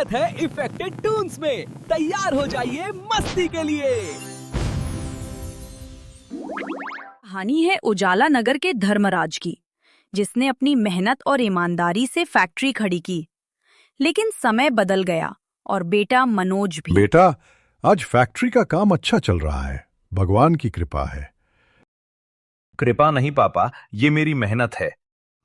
स्वागत है affected Toons में। तैयार हो जाइए मस्ती के लिए। कहानी है उजाला नगर के धर्मराज की, जिसने अपनी मेहनत और ईमानदारी से फैक्ट्री खड़ी की। लेकिन समय बदल गया और बेटा मनोज भी। बेटा, आज फैक्ट्री का काम अच्छा चल रहा है, भगवान की कृपा है। कृपा नहीं पापा, ये मेरी मेहनत है।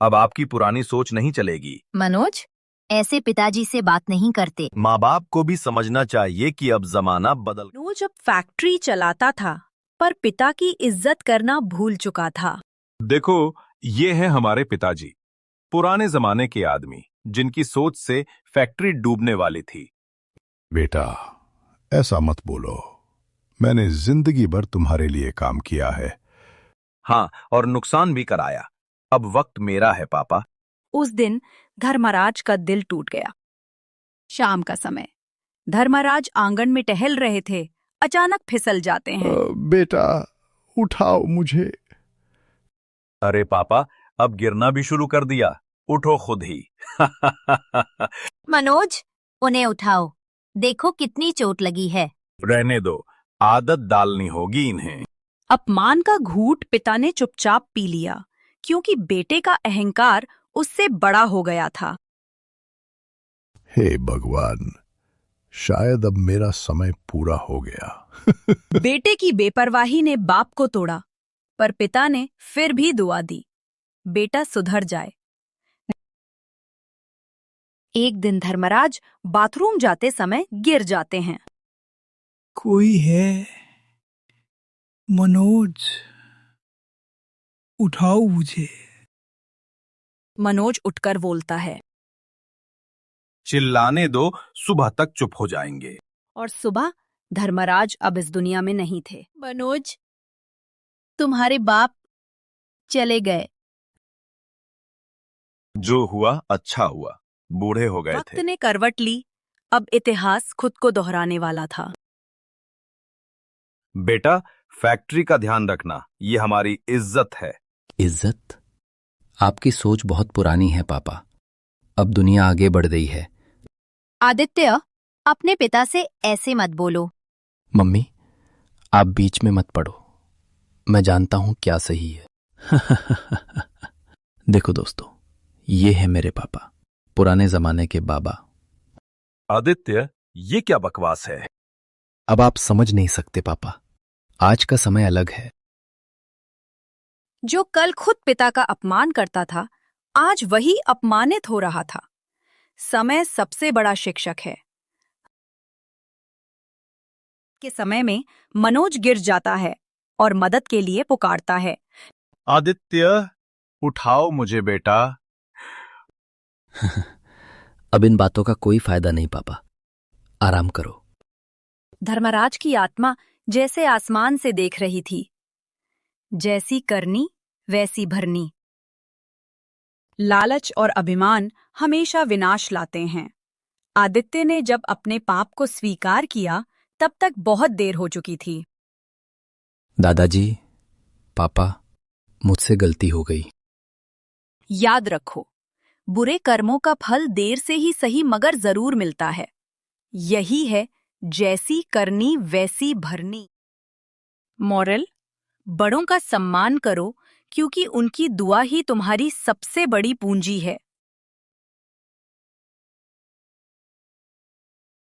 अब आपकी पुरानी सोच नहीं चलेगी। मनोज, ऐसे पिताजी से बात नहीं करते। माँ बाप को भी समझना चाहिए कि अब जमाना बदल। मनोज अब फैक्ट्री चलाता था, पर पिता की इज्जत करना भूल चुका था। देखो, ये है हमारे पिताजी, पुराने जमाने के आदमी, जिनकी सोच से फैक्ट्री डूबने वाली थी। बेटा, ऐसा मत बोलो। मैंने जिंदगी भर तुम्हारे लिए काम किया है। हाँ, और नुकसान भी कराया। अब वक्त मेरा है पापा। उस दिन धर्मराज का दिल टूट गया। शाम का समय, धर्मराज आंगन में टहल रहे थे। अचानक फिसल जाते हैं। बेटा, उठाओ मुझे। अरे पापा, अब गिरना भी शुरू कर दिया। उठो खुद ही। मनोज, उन्हें उठाओ। देखो कितनी चोट लगी है। रहने दो, आदत डालनी होगी इन्हें। अपमान का घूंट पिता ने चुपचाप पी लिया, क्योंकि बेटे का अहंकार उससे बड़ा हो गया था। हे भगवान, शायद अब मेरा समय पूरा हो गया। बेटे की बेपरवाही ने बाप को तोड़ा, पर पिता ने फिर भी दुआ दी, बेटा सुधर जाए। एक दिन धर्मराज बाथरूम जाते समय गिर जाते हैं। कोई है? मनोज, उठाओ मुझे। मनोज उठकर बोलता है। चिल्लाने दो, सुबह तक चुप हो जाएंगे। और सुबह धर्मराज अब इस दुनिया में नहीं थे। मनोज, तुम्हारे बाप चले गए। जो हुआ अच्छा हुआ, बूढ़े हो गए वक्त थे। ने करवट ली। अब इतिहास खुद को दोहराने वाला था। बेटा, फैक्ट्री का ध्यान रखना, ये हमारी इज्जत है। इज्जत? आपकी सोच बहुत पुरानी है पापा। अब दुनिया आगे बढ़ गई है। आदित्य, अपने पिता से ऐसे मत बोलो। मम्मी, आप बीच में मत पड़ो। मैं जानता हूं क्या सही है। देखो दोस्तों, ये है मेरे पापा, पुराने जमाने के बाबा। आदित्य, ये क्या बकवास है? अब आप समझ नहीं सकते पापा, आज का समय अलग है। जो कल खुद पिता का अपमान करता था, आज वही अपमानित हो रहा था। समय सबसे बड़ा शिक्षक है। के समय में मनोज गिर जाता है और मदद के लिए पुकारता है। आदित्य, उठाओ मुझे बेटा। अब इन बातों का कोई फायदा नहीं पापा, आराम करो। धर्मराज की आत्मा जैसे आसमान से देख रही थी। जैसी करनी वैसी भरनी। लालच और अभिमान हमेशा विनाश लाते हैं। आदित्य ने जब अपने पाप को स्वीकार किया, तब तक बहुत देर हो चुकी थी। दादाजी, पापा, मुझसे गलती हो गई। याद रखो, बुरे कर्मों का फल देर से ही सही मगर जरूर मिलता है। यही है जैसी करनी वैसी भरनी। मॉरल: बड़ों का सम्मान करो, क्योंकि उनकी दुआ ही तुम्हारी सबसे बड़ी पूंजी है।